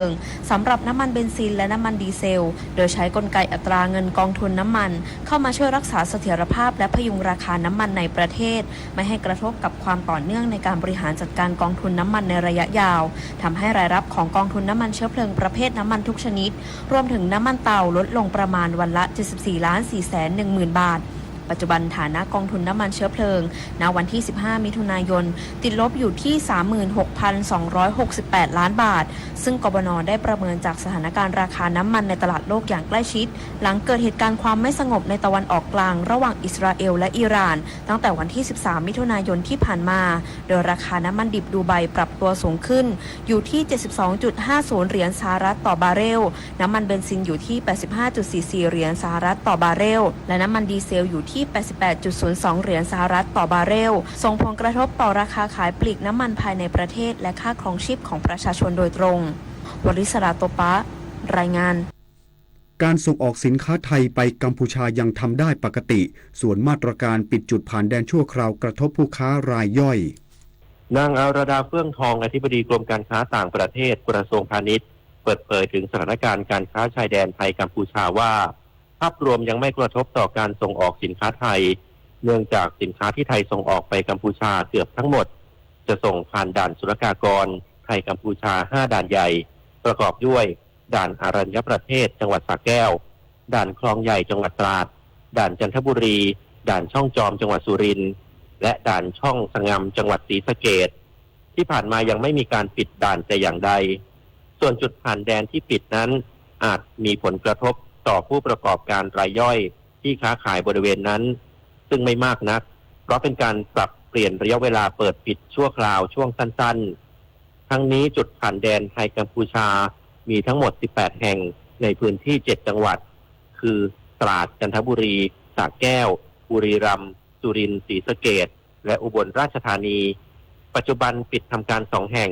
สำหรับน้ำมันเบนซินและน้ำมันดีเซลโดยใช้กลไกอัตราเงินกองทุนน้ำมันเข้ามาช่วยรักษาเสถียรภาพและพยุงราคาน้ำมันในประเทศไม่ให้กระทบกับความต่อเนื่องในการบริหารจัดการกองทุนน้ำมันในระยะยาวทำให้รายรับของกองทุนน้ำมันเชื้อเพลิงประเภทน้ำมันทุกชนิดรวมถึงน้ำมันเตาลดลงประมาณวันละ 74,410,000 บาทปัจจุบันฐานะกองทุนน้ำมันเชื้อเพลิงณวันที่ 15 มิถุนายนติดลบอยู่ที่ 36,268 ล้านบาทซึ่งกบน.ได้ประเมินจากสถานการณ์ราคาน้ำมันในตลาดโลกอย่างใกล้ชิดหลังเกิดเหตุการณ์ความไม่สงบในตะวันออกกลางระหว่างอิสราเอลและอิหร่านตั้งแต่วันที่ 13 มิถุนายนที่ผ่านมาโดยราคาน้ำมันดิบดูไบปรับตัวสูงขึ้นอยู่ที่ 72.50 เหรียญสหรัฐต่อบาร์เรลน้ำมันเบนซินอยู่ที่ 85.44 เหรียญสหรัฐต่อบาร์เรลและน้ำมันดีเซลอยู่ที่ 88.02 เหรียญสหรัฐต่อบาร์เรลส่งผลกระทบต่อราคาขายปลีกน้ำมันภายในประเทศและค่าครองชีพของประชาชนโดยตรงวริศราโตปะรายงานการส่งออกสินค้าไทยไปกัมพูชายังทำได้ปกติส่วนมาตรการปิดจุดผ่านแดนชั่วคราวกระทบผู้ค้ารายย่อยนางอารดาเฟื่องทองอธิบดีกรมการค้าต่างประเทศกระทรวงพาณิชย์เปิดเผยถึงสถานการณ์การค้าชายแดนไทยกัมพูชาว่าภาพรวมยังไม่กระทบต่อการส่งออกสินค้าไทยเนื่องจากสินค้าที่ไทยส่งออกไปกัมพูชาเกือบทั้งหมดจะส่งผ่านด่านศุลกากรไทยกัมพูชา5ด่านใหญ่ประกอบด้วยด่านอรัญญประเทศจังหวัดสระแก้วด่านคลองใหญ่จังหวัดตราดด่านจันทบุรีด่านช่องจอมจังหวัดสุรินทร์และด่านช่องสงามจังหวัดศรีสะเกษที่ผ่านมายังไม่มีการปิดด่านแต่อย่างใดส่วนจุดผ่านแดนที่ปิดนั้นอาจมีผลกระทบต่อผู้ประกอบการรายย่อยที่ค้าขายบริเวณนั้นซึ่งไม่มากนักเพราะเป็นการปรับเปลี่ยนระยะเวลาเปิดปิดชั่วคราวช่วงสั้นๆทั้งนี้จุดผ่านแดนไทยกัมพูชามีทั้งหมด18แห่งในพื้นที่7จังหวัดคือตราดจันทบุรีสระแก้วบุรีรัมย์สุรินทร์ศรีสะเกษและอุบลราชธานีปัจจุบันปิดทำการ2แห่ง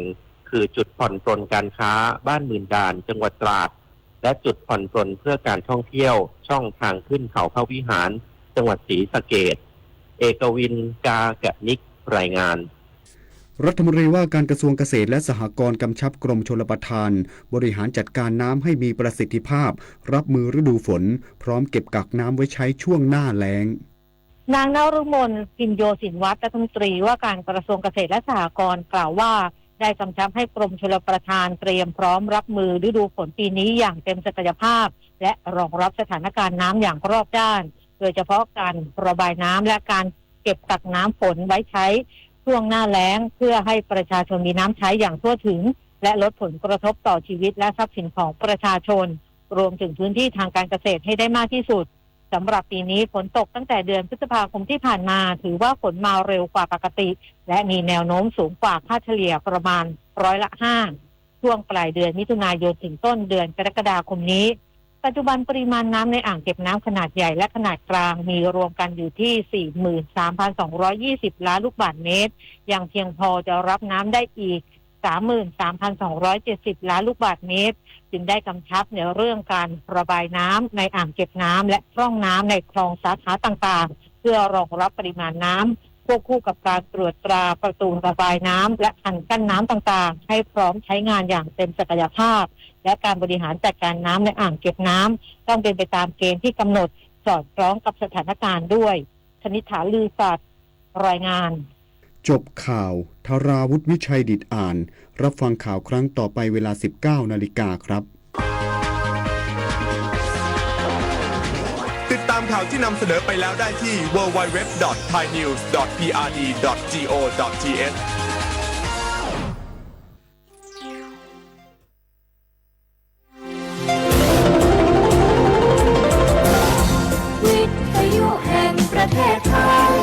คือจุดผ่อนปรนการค้าบ้านหมื่นด่านจังหวัดตราดและจุดผ่อนปรนเพื่อการท่องเที่ยวช่องทางขึ้นเขาพระวิหารจังหวัดศรีสะเกษเอกวินกากะนิกรายงานรัฐมนตรีว่าการกระทรวงเกษตรและสหกรณ์กำชับกรมชลประทานบริหารจัดการน้ำให้มีประสิทธิภาพรับมือฤดูฝนพร้อมเก็บกักน้ำไว้ใช้ช่วงหน้าแล้งนางนฤมลพิมโยสินวัฒน์รัฐมนตรีว่าการกระทรวงเกษตรและสหกรณ์กล่าวว่าได้กำชับให้กรมชลประทานเตรียมพร้อมรับมือฤดูฝนปีนี้อย่างเต็มศักยภาพและรองรับสถานการณ์น้ำอย่างรอบด้านโดยเฉพาะการระบายน้ำและการเก็บกักน้ำฝนไว้ใช้ช่วงหน้าแล้งเพื่อให้ประชาชนมีน้ำใช้อย่างทั่วถึงและลดผลกระทบต่อชีวิตและทรัพย์สินของประชาชนรวมถึงพื้นที่ทางการเกษตรให้ได้มากที่สุดสำหรับปีนี้ฝนตกตั้งแต่เดือนพฤษภาคมที่ผ่านมาถือว่าฝนมาเร็วกว่าปกติและมีแนวโน้มสูงกว่าค่าเฉลี่ยประมาณ5%ช่วงปลายเดือนมิถุนายนถึงต้นเดือนกรกฎาคมนี้ปัจจุบันปริมาณน้ำในอ่างเก็บน้ำขนาดใหญ่และขนาดกลางมีรวมกันอยู่ที่ 43,220 ล้านลูกบาศก์เมตรยังเพียงพอจะรับน้ำได้อีก 33,270 ล้านลูกบาศก์เมตรจึงได้กำชับในเรื่องการระบายน้ำในอ่างเก็บน้ำและพร่องน้ำในคลองสาขาต่างๆเพื่อรองรับปริมาณน้ำควบคู่กับการตรวจตราประตูระบายน้ำและคันกั้นน้ำต่างๆให้พร้อมใช้งานอย่างเต็มศักยภาพและการบริหารจัดการน้ำในอ่างเก็บน้ำต้องเป็นไปตามเกณฑ์ที่กำหนดสอดคล้องกับสถานการณ์ด้วยคณิษฐาลือสัตย์รายงานจบข่าวธราวุฒิวิชัยดิษฐ์อ่านรับฟังข่าวครั้งต่อไปเวลา 19 นาฬิกาครับติดตามข่าวที่นำเสนอไปแล้วได้ที่ www.thainews.prd.go.thวิทยุแห่งประเทศไทย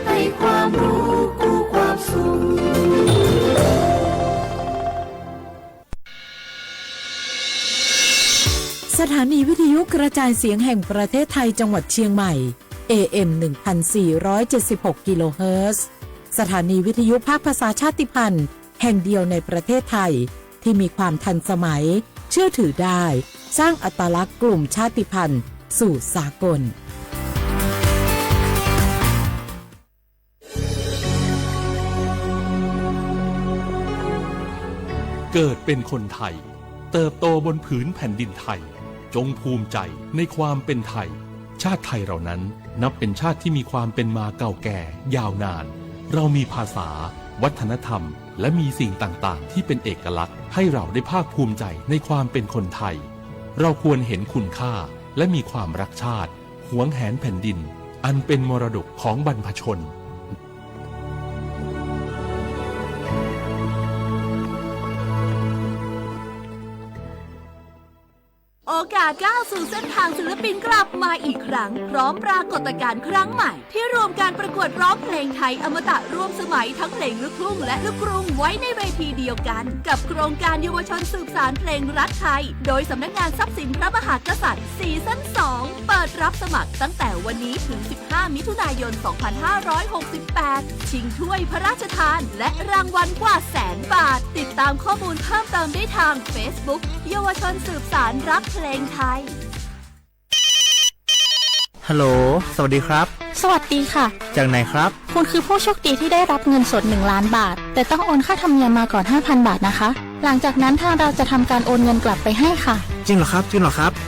ให้ความรู้กู้ความสุขสถานีวิทยุกระจายเสียงแห่งประเทศไทยจังหวัดเชียงใหม่ AM 1476 กิโลเฮิรตซ์สถานีวิทยุภาคภาษาชาติพันธุ์แห่งเดียวในประเทศไทยที่มีความทันสมัยเชื่อถือได้สร้างอัตลักษณ์กลุ่มชาติพันธุ์สู่สากล เกิดเป็นคนไทยเติบโตบนผืนแผ่นดินไทยจงภูมิใจในความเป็นไทยชาติไทยเรานั้นนับเป็นชาติที่มีความเป็นมาเก่าแก่ยาวนานเรามีภาษาวัฒนธรรมและมีสิ่งต่างๆที่เป็นเอกลักษณ์ให้เราได้ภาคภูมิใจในความเป็นคนไทยเราควรเห็นคุณค่าและมีความรักชาติหวงแหนแผ่นดินอันเป็นมรดกของบรรพชนโอกาสก้าวสู่เส้นทางศิลปินกลับมาอีกครั้งพร้อมปรากฏการณ์ครั้งใหม่ที่รวมการประกวดร้องเพลงไทยอมตะร่วมสมัยทั้งเพลงลูกทุ่งและลูกกรุงไว้ในเวทีเดียวกันกับโครงการเยาวชนสืบสานเพลงรักไทยโดยสำนักงานทรัพย์สินพระมหากษัตริย์ซีซั่น 2 เปิดรับสมัครตั้งแต่วันนี้ถึง 15 มิถุนายน 2568 ชิงถ้วยพระราชทานและรางวัลกว่า100,000 บาทติดตามข้อมูลเพิ่มเติมได้ทาง Facebook เยาวชนสืบสานรักเพลงไทย ฮัลโหลสวัสดีครับสวัสดีค่ะจากไหนครับคุณคือผู้โชคดีที่ได้รับเงินสด1 ล้านบาทแต่ต้องโอนค่าธรรมเนียมมาก่อน 5,000 บาทนะคะหลังจากนั้นทางเราจะทำการโอนเงินกลับไปให้ค่ะจริงเหรอครับ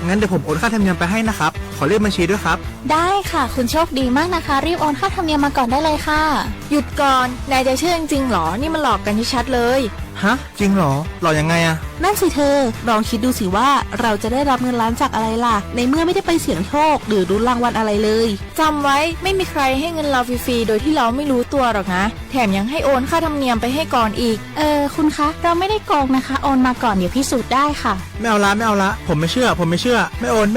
งั้นเดี๋ยวผมโอนค่าธรรมเนียมไปให้นะครับขอเลขบัญชีด้วยครับได้ค่ะคุณโชคดีมากนะคะรีบโอนค่าธรรมเนียมมาก่อนได้เลยค่ะหยุดก่อนนายจะเชื่อจริงๆหรอนี่มันหลอกกันชัดๆเลยฮะจริงเหรอหลอกยังไงอะนั่นสิเธอลองคิดดูสิว่าเราจะได้รับเงินล้านจากอะไรล่ะในเมื่อไม่ได้ไปเสี่ยงโชคหรือลุ้นรางวัลอะไรเลยจำไว้ไม่มีใครให้เงินเราฟรีๆโดยที่เราไม่รู้ตัวหรอกนะแถมยังให้โอนค่าธรรมเนียมไปให้ก่อนอีกคุณคะเราไม่ได้โกงนะคะโอนมาก่อนเดี๋ยวพิสูจน์ได้ค่ะไม่เอาละผมไม่เชื่อไม่โอน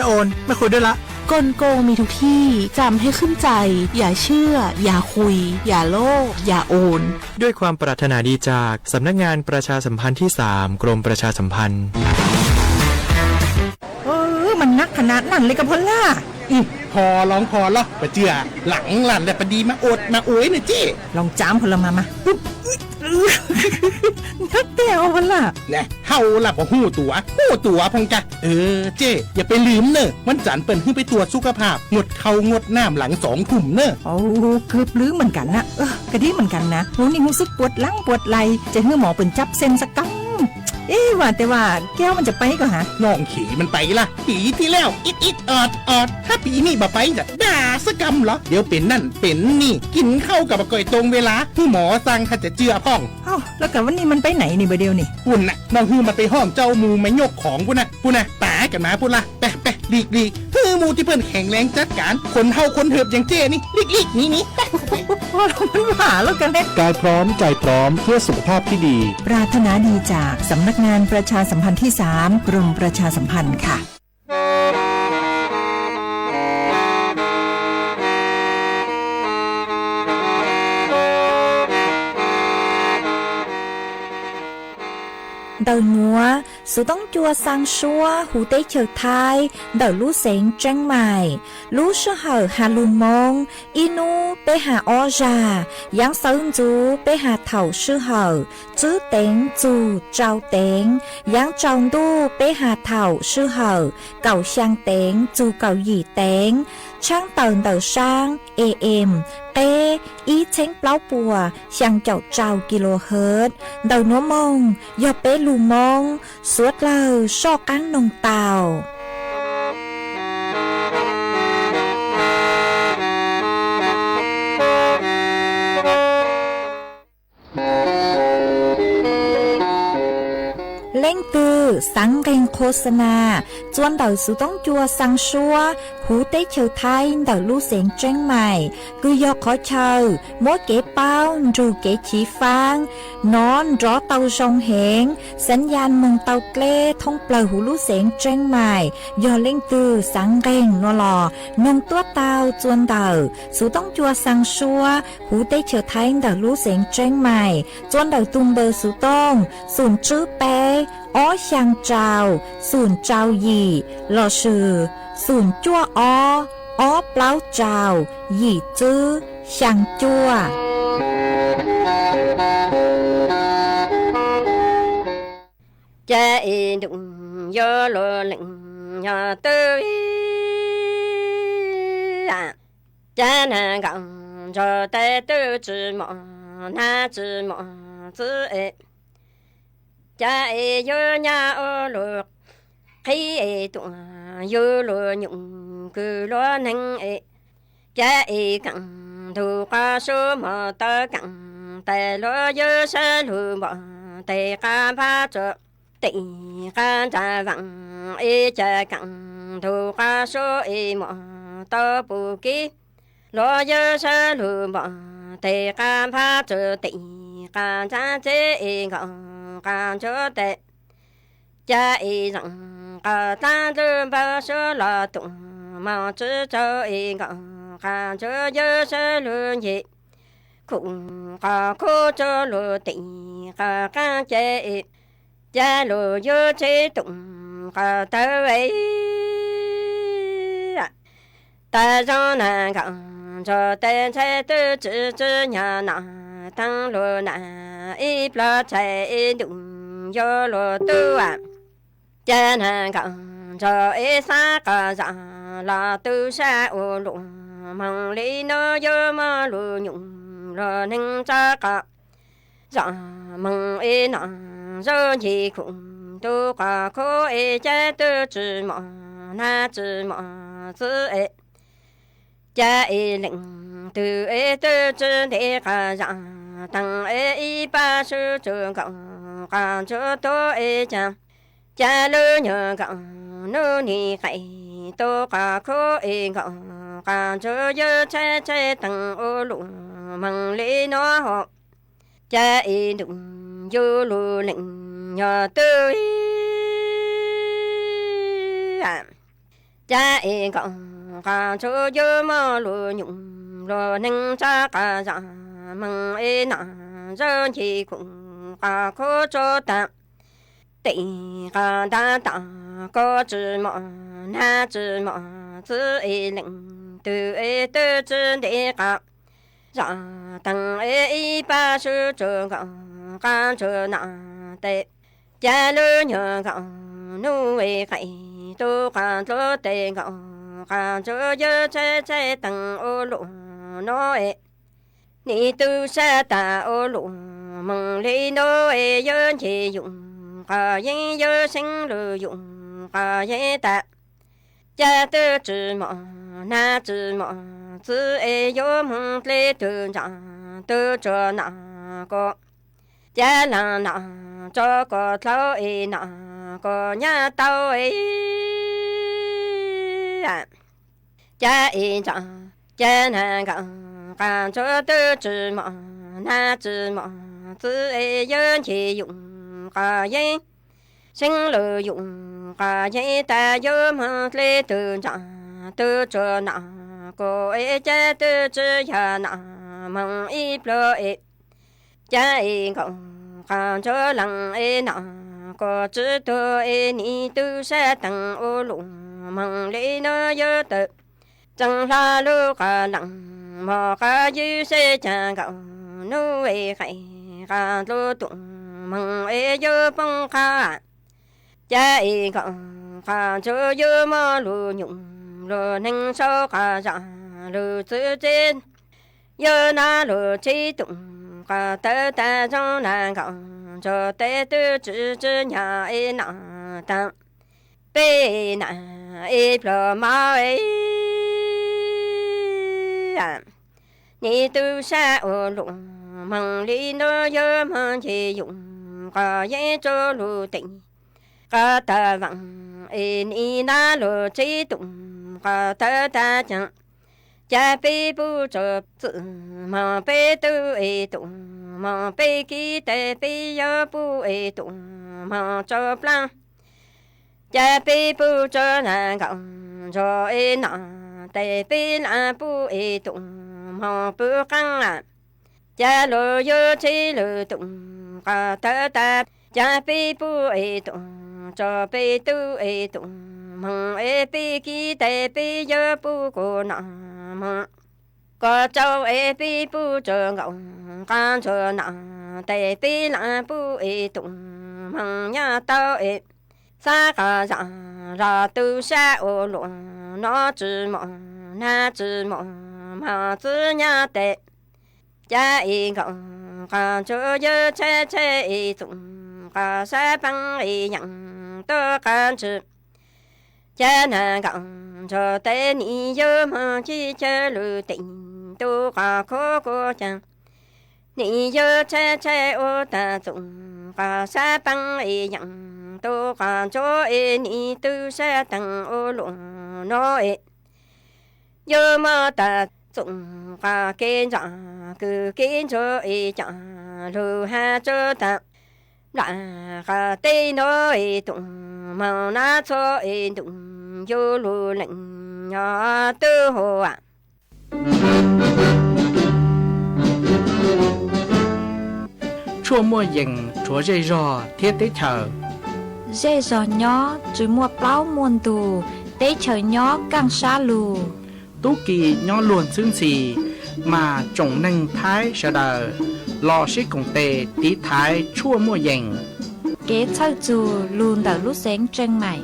ไม่คุยด้วยละกลโกงมีทุกที่จำให้ขึ้นใจอย่าเชื่ออย่าคุยอย่าโลภอย่าโอนด้วยความปรารถนาดีจากสำนักงานประชาสัมพันธ์ที่ 3 กรมประชาสัมพันธ์มันนักขนาดนั้นเลยกับพอล่าพอลองปะเจือหลังหลั่นแต่ปะดีมาอดมาโอยนะเจ้ลองจ้ามพลมาทักเตียวพล่ะเนี่ยเฮาล่ะบ่ฮู้ตัวพงจ้ะเจ้อย่าไปลืมเนอะวันจันทร์เปิ้นขึ้นไปตรวจสุขภาพงดเข้างดน้ำหลัง2 ทุ่มเนอะโอ้เกือบลืมเหมือนกันนะกะดีเหมือนกันนะรู้นี่รู้สึกปวดหลังปวดไหล่จะให้หมอเปิ้นจับเส้นสักกังว่าแต่ว่าแก้วมันจะไปก็หาน้องขี่มันไปล่ะปีที่แล้วอิดออดถ้าปีนี้บ่ไปจะด่าสกรรมเหรอเดี๋ยวเป็นนั่นเป็นนี่กินข้าวกับก่อยตรงเวลาผู้หมอสั่งถ้าจะเจือพ่องแล้วกับวันนี้มันไปไหนนี่บ่เดียวนี่ปุ่นน่ะน้องฮือมันไปห้องเจ้ามูไม่ยกของปุ่นน่ะตากันมาปุ่นล่ะไปลีกฮือมูที่เพิ่นแข็งแรงจัดการคนเฮาคนเหิบอย่างเจ้นี่ลีกนี่มันหาแล้วกันกายพร้อมใจพร้อมเพื่อสุขภาพที่ดีปรารถนาดีจากสำนักงานประชาสัมพันธ์ที่ 3 กรมประชาสัมพันธ์ค่ะĐầu múa, số tông chua sang xua, hú tế chờ thai, đầu lũ xén trăng mài, lũ sơ hở hà lù mông, inu bê hà o già, giáng sơn chú bê hà thảo sư hở, chứ tên chú trao tên, giáng trong đu bê hà thảo sư hở, cầu sang tên chú cầu dì tên, trang tờn đầu sang, AM, tê, ý chánh pláu bùa, sang chậu trao kHz, đầu nó mông, do bê lù mông, suốt lờ so cán nồng tàu. Lên từ sáng ghen khô sana, chuan đầu sự tống chua sang xua, hú tế chờ thay đầu lưu xén tranh mày, cứ do khó chờ, mỗi kế bao, dù kế chỉ phang, nón rõ tàu rong hẹn, sẵn gian mong tàu lê thông bờ hú lưu xén tranh mày, do lên từ sáng ghen nó lò, nông tuốt tàu chuan đầu, sự tống chua sang xua, hú tế chờ thay đầu lưu xén tranh mày, chuan đầu tung bờ sự tông, sùn chữ bé, ó sang trào, sùn trào gì, lò sử, sùn chua ó pláu trào, gì chữ, sang chua. Cha đụng do lo lệnh nhà tư cha nàng gặng cho tay tư chữ mọ na chữ mọ chữ cha yo nhà ô lô khi tụng yo lô nhung cứ lo nâng cha cẳng thu qua số mà ta cẳng tay lo yo sa lu mà tay ca ba cho tay ca cha vàng cha cẳng thu qua số mà ta bu kí lo yo sa lu mà tay ca ba cho tay ca cha chế ngọn ca cho tay cha rằng ca ta đơn ba số là tụng mà chứ cho ngọn ca cho yo sa lu gì cũng ca cô cho lu tình ca ca chế cha lu yo chế tụng ca ta ấy ta cho nàng gặng cho tên chế tư chữ chữ nhà nà tăng lu nà ít lo chế đụng yo lu tu cha nàng gặng cho ít xa cả dạ là tu sa ô lu mong lý nó yo mà lu nhung lo nâng cha cả dạ mong ít nà do gì cũng tu cả cô ít chế tư chữ mò na chữ mò chữ ít cha lệnh từ tư chân để cả dạ tăng ba sư trường cộng cả chỗ tô cha cha lư nhờ cộng nô ni khải tô cả khô cộng cả chỗ dơ che tăng ô lụ măng lý nó họ cha đụng vô lù lệnh nhờ tư cha cộng cả chỗ dơ mơ lù nhung lù nâng cha cả dạ măng nà dơ chỉ cũng cả khô cho ta tỷ cả ta ta có chữ mọ na chữ mọ chữ lệnh từ tư chân để cả dạ tăng ba sư trường cả chữ nà tệ cha lư nhờ nu khải tu cả chỗ tệ cả chỗ dơ che tăng ô lụ nói ni tu sa ta ô lụ mong lý nói dơ chỉ dùng cả yên dơ sinh lư dùng cả yên ta cha tư chữ mọ na chữ mọ chữ dơ mong lê tư dạ tư cho nà có cha là nà cho có thấu nà có nhà tao cha cha na cả cho tư chữ mọ na chữ mọ chữ dơ chỉ dùng cả yên sinh lư dùng cả yên ta dơ mong lê tư dạ tư cho nà có cha tư chữ ya nà mong ít lo cha cả cho lăng nà có chữ tô ni tu sa tăng ô lụ mong lý nó dơ tự chẳng la lu cả lăng mò cả dư se cha gạo nu khải cả lu tụng mong dơ bông kha cha gạo cả cho dơ mò lu nhung lu nâng sâu cả dạ lu chữ trên dơ na lu chi tụng cả tơ ta trong nàng gạo cho tế tư chữ chữ nhà nà tăng bê nà plò ma ni tu sa ô lụ mong lý nó dơ mong chỉ dùng cả dễ cho lụ tình cả ta vặng ni na lụ chi tụng cả tơ ta chẳng cha bê bu cho tự mà bê tư tụng mà bê ký tê bê yơ bu tụng mà cho plan cha bê bu cho na gọng cho nà tê bê na bu tụng mà bu căng cha lô yơ chi lô tụng cả tơ ta cha bê bu tụng cho bê tu tụng mà bê ký tê bê yơ bu cô nà mà có cháu bi bu chờ ngọng can chờ nà tê bi là bu tụng mong nhà tao xa cả dạ ra tu sa ô lụ nó chữ mọ na chữ mọ mà chữ nhà tê cha ngọng can chờ dơ che tụng cả sa băng ấy nhận tơ can chữ cha nàng gặng cho tên ý nhớ mà chi cha lư tình tu cả khó cô chàng nị nhớ cha cha ô ta dụng cả sa băng ấy nhận tu cả cho ấy nị tư sa tăng ô lụng nói nhớ mà ta dụng cả kiến giả cứ kiến cho ấy chẳng lư ha cho ta là cả tây nói tụng màu na cho ấy tụng vô lù lạnh nhỏ tư hồ ạ chua mua dành chúa dây rò thiết tế chờ dây giò nhỏ chỉ mua plau muôn tù tế chờ nhỏ càng xa lù tú kỳ nhỏ luồn xương xì mà trồng nâng thái sợ đờ lò xí cùng tề tí thái chua mua dành kế thơ dù luôn đỡ lúc sáng chân mày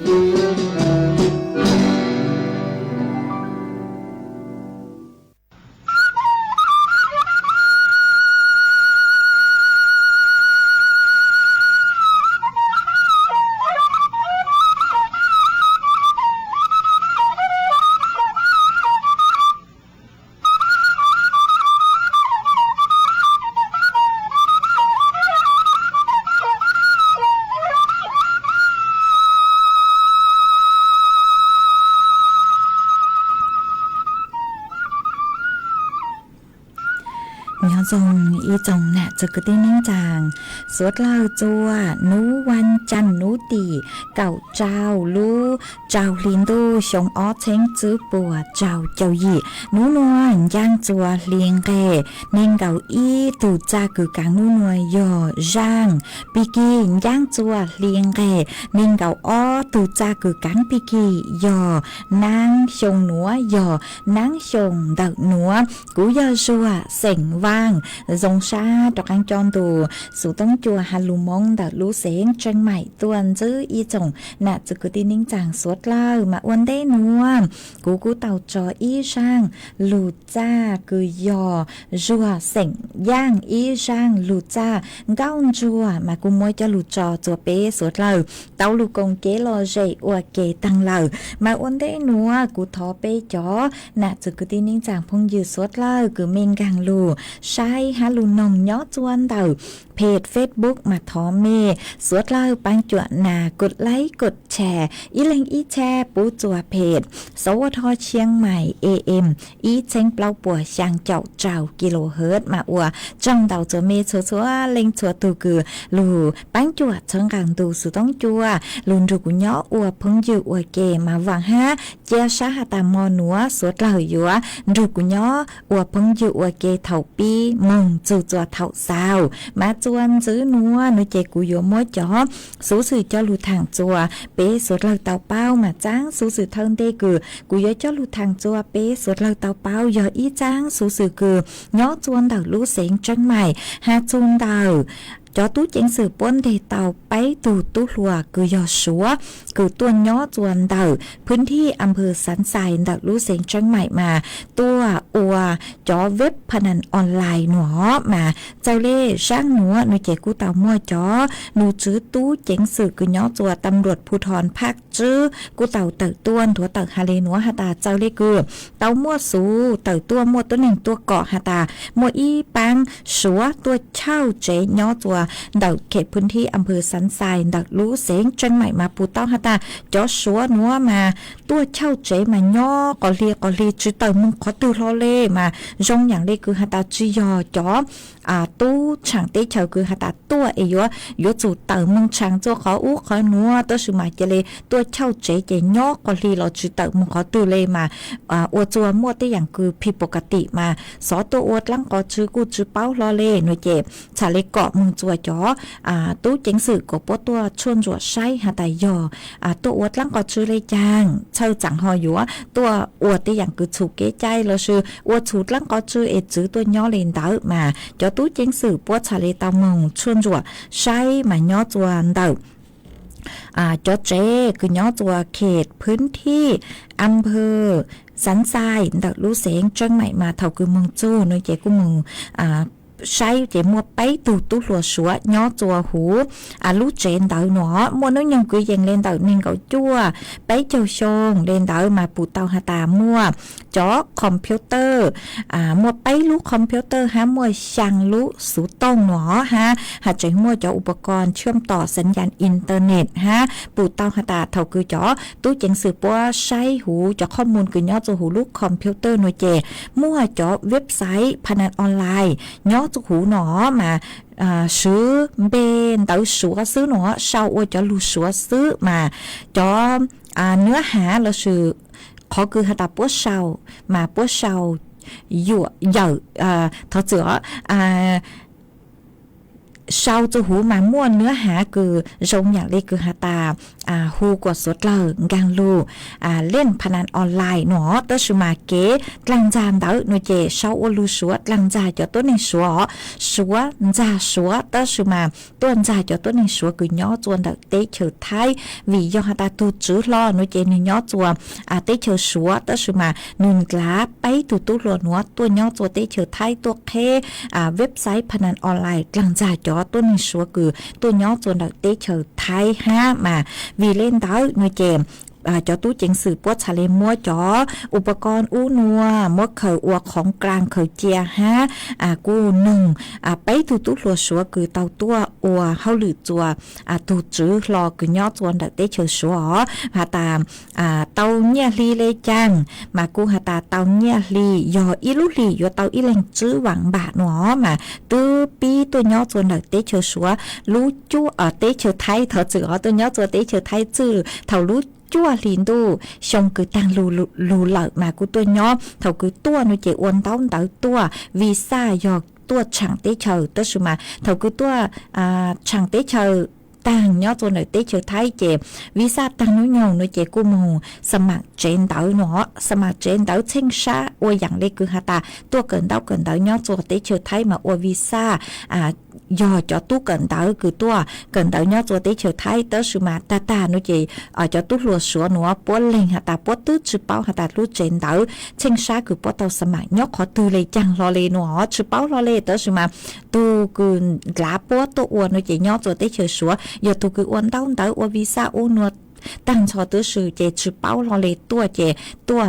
nhỏ dùng y chồng nè cho cái tin năng chàng suốt lao chua nú văn chăn nú tỉ cậu trao lu trao liên tu sống ó chén chữ bùa trao châu dị nú nuôi giang chua liền kề nên cậu y từ cha cứ càng nú nuôi dò giang piki giang chua liền kề nên cậu ó từ cha cứ càng piki dò nang sông núa dò nang sông đợt núa cú dò chua sỉnh vang dòng xa trọc ăn tròn tù số tông chùa hà lù mông đã lú xén chân mày tuần chứ y chồng nạ chứ cứ tin ninh chàng suốt lao mà uốn đế nua cú tàu trò y sang lù cha cứ dò rùa sỉnh giang y sang lù cha gao chùa mà cú môi cho lù trò chùa bế suốt lao tàu lù công kế lo dậy ua kê tăng lao mà uốn đế nua cú thó bế chó nạ chứ cứ tin ninh chàng phong dư suốt lao cứ mình càng lù sai há lù nồng nhó chuan đầu เพจ Facebook มาท้อเมสวดเล่าปังจวนนากดไลค์กดแชร์อีเล็งอีแชร์ปูจัวเพจสวทเชียงใหม่ AM อีเชงเปล่าปัวช่างเจ้าเจ้ากิโลเฮิรตซ์มาอัวจ้องเดาจัวเมชัวชัวเล็งชัวตูกือลูปังจวดเชิงกังดูสุต้องจัวลุนรูกุญออัวพงยืออัวเกมาวังฮะเจียชาหตามอนัวสวดเล่าอยู่รูกุญออัวพงยืออัวเกเถาปีมงจูจัวเถาสาวมาจวนซื้อนัวนุเจกุยมัวจอสูสื่อจอลูทางจัวเป๊สวดเล่าเตาเป้ามาจ้างสูสื่อเทิงเตกือกุยจอลูทางจัวเป๊สวดเล่าเตาเป้ายออีจ้างสูสื่อกือย่อจวนดาวลูเสงจังใหม่หาจุนดาวcho tú chỉnh sự bốn đề tàu bay từ tú lùa cứ dò súa cứ tuôn nhó chuồn đầu พื้นที่อำเภอสันทรายดักรู้เสียงจังใหม่มาตัวอัวจอเว็บพนันออนไลน์หนัวมาเจ้าเล่ช่างหนัวหนูเจกูเต่ามั่วจอหนูจื้อตู้เจ๋งสื่อcứ nhóจัวตำรวจภูธรภาคจื้อกูเต่าเต่าต้วนถั่วเต่าฮาเลหนัวฮาตาเจ้าเล่คือเต่ามั่วสูเต่าตัวมั่วตัวหนึ่งตัวเกาะฮาตามั่วอีปังสัวตัวเช่าเจ๋nhóจัวดักเขตพื้นที่อำเภอสันทรายดักรู้เสียงจังใหม่มาปูเต้าฮาตาจอสัวนัวมาตัวเช่าเจมาย่อก็เรียจื้อเต่ามึงขอตือรอเล่มาจงอย่างเล่คือฮาตาจียอจอตู้ช่างเตเฉาคือฮาตาตัวเอยัวจู่เต่ามึงช่างจัวขออู้ขอนัวตัวสุมาเจเลตัวเช่าเจย่อก็เรียเราจื้อเต่ามึงขอตือเล่มาอวดจัวมั่วที่อย่างคือผิดปกติมาสอตัวอวดลังก็จื้อกูจื้อเป้ารอเล่หน่วยเจ็บชาเลเกาะมึงจัวจอตู้เจ๋งสื่อก็ปตัวชวนจวดใช้หาแต่ยอตัวอวดลังก็ชื่อเลยจางเช่าจังหออยู่ตัวอวดที่อย่างคือถูกเกใจเราชื่ออวดถูกลังก็ชื่อเอจื้อตัวย่อเลนเต๋อมาจอตู้เจ๋งสื่อปวดชาเลตามงชวนจวดใช้มาย่อจวนเต๋อจอเจคือย่อจัวเขตพื้นที่อำเภอสันทรายดักรู้เสียงจังใหม่มาเท่าคือเมืองจู้น้อยเจกูมึง ใช้เจมัวไปตูตุหลัวชัวย่อจัวหูลูเจนเต๋อหนอมัวน้อยยังกุยยังเล่นเต๋อนิ่งเกาจั่วไปเจ้าชงเล่นเต๋อมาปูเตาหาตามัวจอคอมพิวเตอร์มัวไปลูกคอมพิวเตอร์ฮะมัวช่างลูกสูต้งหนอฮะหาใจมัวจออุปกรณ์เชื่อมต่อสัญญาณอินเทอร์เน็ตฮะปูเตาหาตาเท่าคือจอตู้เจงสืบว่าใช้หูจอข้อมูลคือย่อจัวหูลูกคอมพิวเตอร์หน่วยเจมัวจอเว็บไซต์พนันออนไลน์ย่อจัวหูหนอมาซื้อเบนเต๋อสัวซื้อหนอเช่าอวยจอลูสัวซื้อมาจอเนื้อหาเราซื้อขอคือหาตาปัวเช่ามาปัวเช่าอยู่เหย่เขาเจอเช่าจะหูมาม่วนเนื้อหาคือจงอย่างเล็กคือหาตาฮูกดสดเลยกังลูเล่นพนันออนไลน์หนอเตอร์ชูมาเก๋กลางจานเต๋อหน่วยเจเช่าอลูสัวกลางจาจะตัวในสัวจ่าสัวเตอร์ชูมาตัวจ่าจะตัวในสัวคือย่อจวนเตเตเฉยไทยวิยอหาตาตูจื้อล้อหน่วยเจนี่ย่อจวนเตเฉยสัวเตอร์ชูมานุนกลาไปตูตู้หลวนัวตัวย่อจวนเตเฉยไทยตัวเคเว็บไซต์พนันออนไลน์กลางจ่าจะตัวนี้ชัวคือตัวย่อจนดักเตเฉยไทยห้ามาวีเล่นดาวหน่วยเกมจอตู้เจงสืบปวดชาเลมัวจออุปกรณ์อู้นัวมดเขยอวของกลางเขยเจียฮะกูหนึ่งไปตู้ตู้หลัวชัวคือเตาตัวอัวเฮาหรือจัวตู้จื้อรอคือย่อจวนดักเตเฉยชัวหาตามเตาเนี่ยลีเลยจังมากูหาตาเตาเนี่ยลียออีลุลียอเตาอีเลงจื้อหวังบาทหนอมาตื้อปีตัวย่อจวนดักเตเฉยชัวรู้จู้เตเฉยไทยเถอจื้อตัวย่อจวนเตเฉยไทยจื้อเถารู้จั่วลินดูชงคือตังลูเหลิกมากูตัวย่อเท่าคือตัวนุเจอ้วนเต้าตัววีซ่ายอกตัวช่างเตเชอตัวสุมาเท่าคือตัวช่างเตเชอต่างย่อตัวหน่อยเตเชอไทยเจวีซ่าตังนุยงนุเจกูมูสมัครเจนเต้าหนอสมัครเจนเต้าเชิงชาอวยอย่างเล็กคือฮาตาตัวเกินเต้าย่อตัวเตเชอไทยมาอวยวีซ่ายอจอตู้เกินเต้าคือตัวเกินเต้าย่อตัวเตเชอไทยเตอสุมาตานุเจจอตู้หลัวสัวหนัวปวดเล็งฮาตาปวดตื้อจือเป้าฮาตาลู่เจนเต้าเชิงชาคือปวดเต้าสมัครย่อขอตื้อเลยจังรอเลยหนัวจือเป้ารอเลยเตอสุมาตู้คืนกลาปวดตัวอ้วนนุเจย่อตัวเตเชอสัวยอตู้คืออ้วนเต้าอววีซ่าอ้วนนัวตั้งชอตื้อสื่อเจจือเป้ารอเลยตัวเจตัว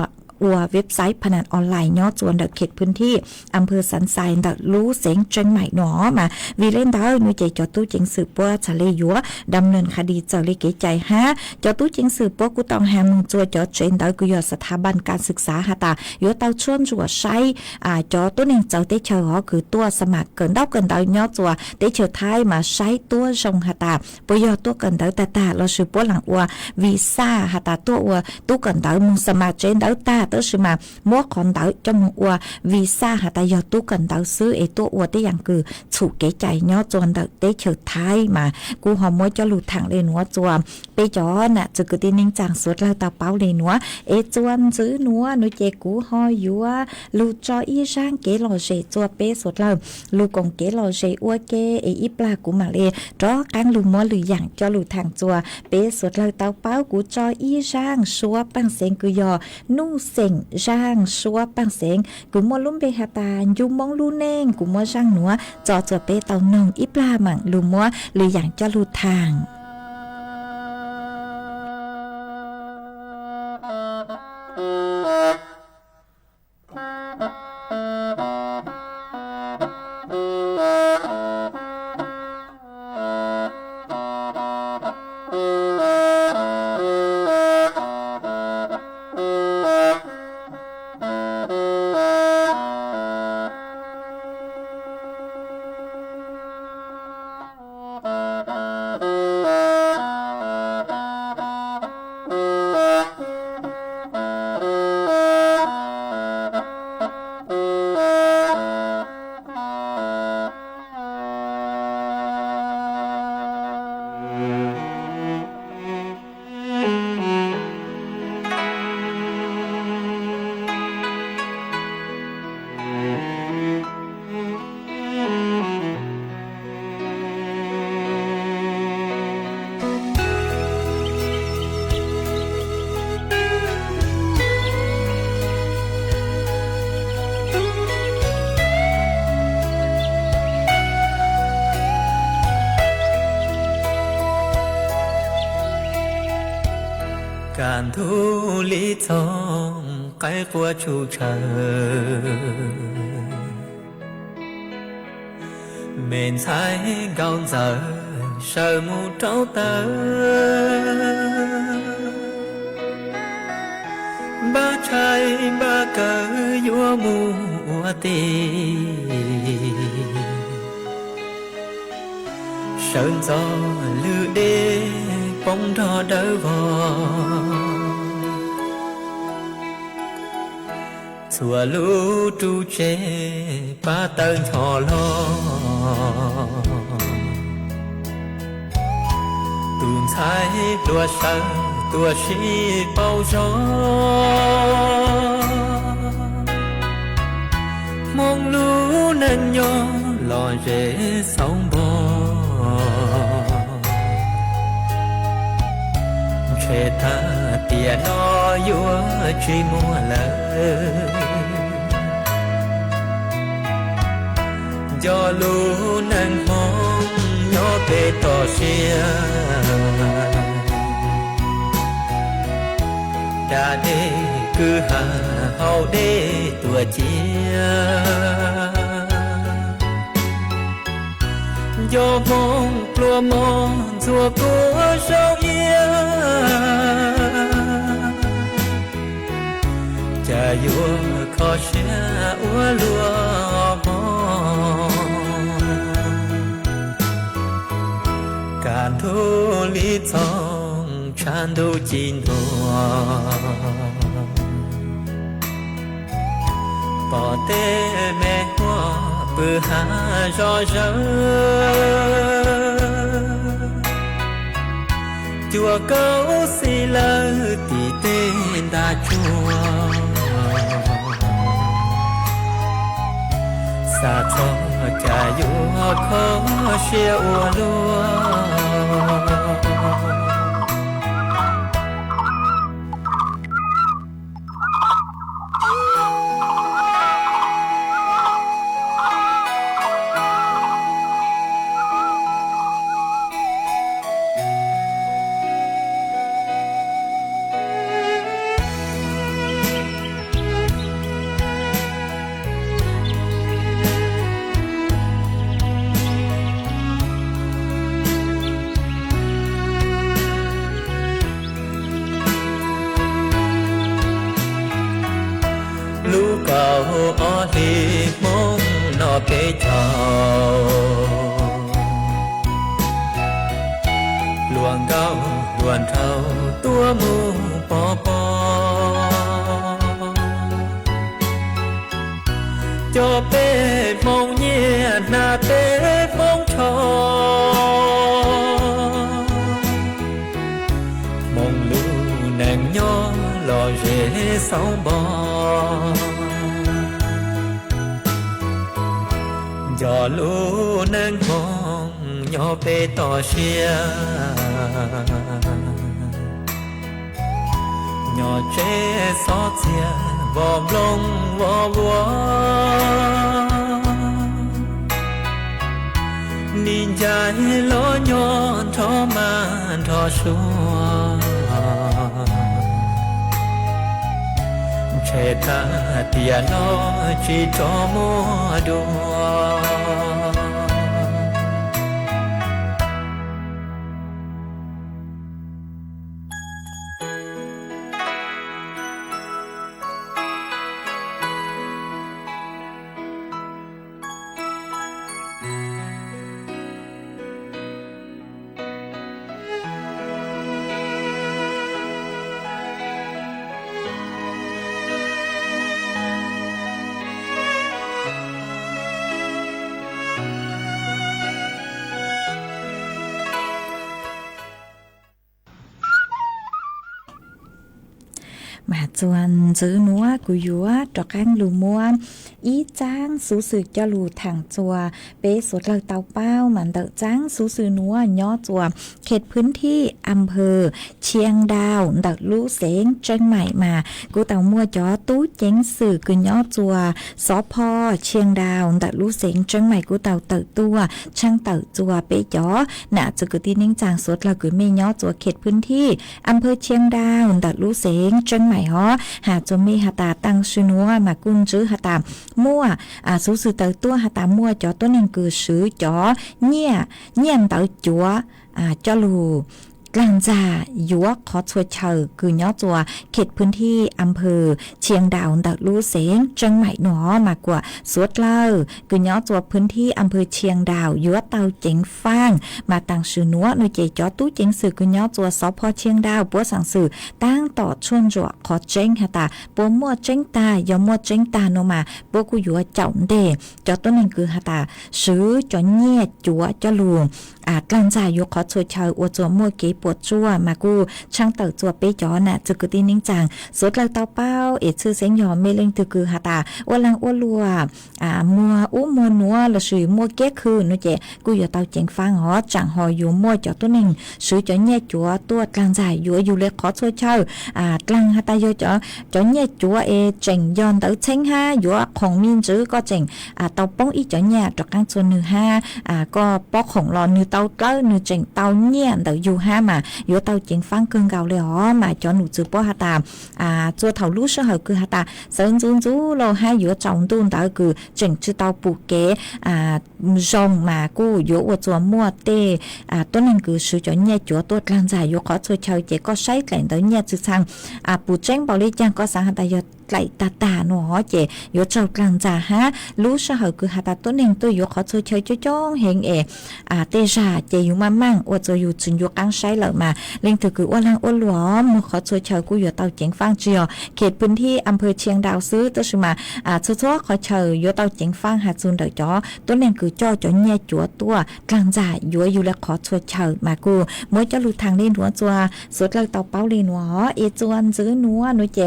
เว็บไซต์พนันออนไลน์ย่อจวนเขตพื้นที่อำเภอสันทรายรู้เสียงเชียงใหม่หนอมาวีเล่นดาวนุเจจอตู้จิงสืบว่าทะเลยัวดำเนินคดีเจ้าเลเกใจฮะจอตู้จิงสืบว่ากูต้องแฮมึงจัวจอเจนดาวกุยสถาบันการศึกษาฮะตายัวเต้าชวนจัวใช้จอตู้หนึ่งเจ้าเตเชอคือตัวสมัครเกินดาวย่อจัวเตเชอไทยมาใช้ตัวชงฮะตาปยอตัวเกินดาวตาเราสืบว่าหลังวีซ่าฮะตาตัวตู้เกินดาวมึงสมัครเจนดาวตาตัวสมามัวขอนดาวจมูกวีซ่าหาตายอตู้กันดาวซื้อตัวได้อย่างคือถูกเก๋ใจย่อจวนดาวได้เฉิดท้ายมากูหอมมัวจะหลุดทางเลยหนัวจวมไปจอน่ะจะกึศนิ่งจางสวดเราตาเป้าเลยหนัวจวนซื้อหนัวนุเจกูหอยยัวลูจออีช่างเก๋หล่อเจจัวเป้สวดเราลูกงเก๋หล่อเจอ้วเก๋อีปลากูมาเลยรอกังลูมัวหรืออย่างจอหลุดทางจัวเป้สวดเราตาเป้ากูจออีช่างชัวปังเสียงกุยอนู่เสียงร่างชัวปังเสงกูมัวลุ่มเบฮาตายุมองลูเน่งกูมัวร่างหนัวจอเจอเปเตานองอีปลาหมั่งลูมัวหรืออย่างจะลูทาง Càn thu lý thông cái của chủ trời mình thấy gạo giờ sợ mu trâu tơ ba trai ba cờ vua mùa tì sơn gió lư đê bóng đỏ đỡ vò chùa lũ tru chê ba tơn thò lo tùm thái đua sân tua sĩ bao gió mong lũ nên nhỏ lò rễ sóng bò chê ta tia nó vua chỉ mua lời do lũ nên mong nhỏ bê tỏ xia đã đê cứ hà hậu đê tua chia do mong plua mong chùa của sâu ia cha vua khó xe úa lúa mong càn thu lý thông chan đô chín hoa bỏ tê mẹ hoa bữa hà gió rỡ chùa câu xì lơ tì tên đa chùa xa cho cha vua khó xe ua lúa o hi mong nó bê chào luồng gạo luồn thâu tua mu bò bò cho bê mong nhẹ na bê mong cho mong lu nàng nhỏ lò rễ sáu bò gió lũ nâng mong nhỏ bê tỏ xia nhỏ chế xót xia vòm lông vò vò nhìn trái ló nhon thó man thó xua chê ta tia nó chỉ cho mua đùa mà chuan chữ núa của chúa trọ căng lù muôn ý trang số sự cho lù thẳng chùa bế số lời tàu bao màn đợi trang số sự núa nhỏ chùaเขตพื้นที่ อำเภอเชียงดาวดักลู่เสงเชียงใหม่มากูเต่ามัวจอตู้เจ๋งสื่อกุญย่อจัวสพเชียงดาวดักลู่เสงเชียงใหม่กูเต่าเติตัวช่างเติจัวเปจอน่ะจะกุตีนิ่งจางสดเรากุไม่ย่อจัวเขตพื้นที่อำเภอเชียงดาวดักลู่เสงเชียงใหม่ฮอหาจมีหาตาตั้งชื่อนัวมากุนจื้อหาตามั่วสูสื่อเติตัวหาตามั่วจอต้นนึงคือซื้อจอเนี่ยเต่าจัวจอลูกลางจ่ายัวขอช่วยเชอคือย่อจัวเขตพื้นที่อำเภอเชียงดาวดักลู่เสงเชียงใหม่หนอมากกว่าสวดเล่าคือย่อจัวพื้นที่อำเภอเชียงดาวยัวเตาเจ๋งฟางมาตั้งชื่อนัวหน่วยเจจอตู้เจ๋งสื่อคือย่อจัวสพเชียงดาวปัวสั่งสื่อตั้งต่อชวนจัวขอเจ๋งหาตาปัวมัวเจ๋งตายอมัวเจ๋งตาโนมาปัวกูยัวเจ้าเดจอต้นนึงคือหาตาซื้อจอเงียจัวจอลูกลางจ่ายกขอช่วยเชออวจัวมัวเก๋ปวดจัวมากูช่างเต่าจัวเปจอน่ะจะกุตีนิ่งจางสดเลยเต่าเป้าชื่อเสียงยอมเมเลงตือคือหาตาอ้วนลังอ้วนลัวมัวมัวนัวละสื่อมัวเก๊คือนู่นเจกูอยู่เต่าเจ๋งฟังหอจังหออยู่มัวจอตัวหนึ่งสื่อจอเงียจัวตัวกลางจ่ายอยู่เลยขอช่วยเช่ากลางหาตาโยจอเงียจัวเจ๋งยอนเต่าเช้งห้าอยู่ของมินจื้อก็เจ๋งเต่าป้องอีจอเงียจอกลางส่วนหนึ่งห้าก็ป้อของรอนือเต่าเต้านือเจ๋งเต่าเงียเต่าอยู่ห้ามาอยู่เต่าเจ๋งฟังเกินเก่าเลยอ๋อมาจอหนูจื้อป้อหาตาจัวเต่าลู่เชื่อเหอคือหาตาเซินจุนจูเราให้อยู่จองตูนเต่าคือเจ๋งจื้อเต่าปูเก๋จงมากูอยู่อวดจัวมัวเตต้นนึงคือสื่อจอเงียจัวตัวกลางจ่ายอยู่ขอช่วยเชยเจก็ใช้แกล่งเต่าเงียจื้อช่างปูเจ้งเบาเลยจังก็สังหาตายไหลตาหนูเจอยู่เจ้ากลางจ่าฮะลู่เชื่อเหอคือหาตาต้นนึงตัวอยู่ขอช่วยเชยจ้องเฮงเตจาเจอยู่มามั่งอวดจะอยู่จุนอยู่กลางใช้เหล่ามาเล่งถือคืออ้วนลังอ้วนหลวมมือขอช่วยเชยกูอยู่เตาเจ๋งฟังเจียวเขตพื้นที่อำเภอเชียงดาวซื้อตัวชิมาชัวขอเชยอยู่เตาเจ๋งฟังหาจุนเดอจอต้นนึงคือจ่อเงียจัวตัวกลางจ่าอยู่แล้วขอช่วยเชยมากูมื่อจะรู้ทางเล่นหัวจัวสุดเลยเตาเป้าเล่นหัวจวนซื้อนัวหนูเจ